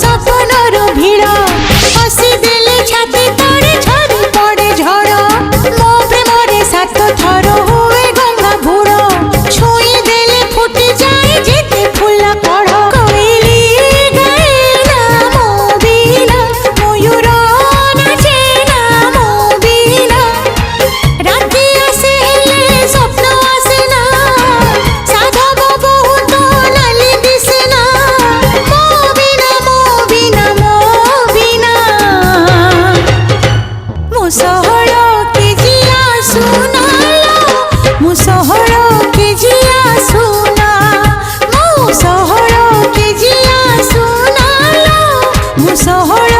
सपनर भिड़ हसी देले छाती तले झरी पड़े झड़ मो प्रेमरे सात थर हुए गंगा भूड़ छुई देले फुटी जाए जेते फूल कढ़ कोइली गाए ना मो बिना मयूर नाचे ना मो बिना राति आसे हेले स्वप्न आसे ना साधव बहुत नाली दिसे ना मो बिना मो बिना मो बिना मो सहर के जिया सुनालो मो सहर के जिया सुना मो सहर के जिया सुनालो मो सहर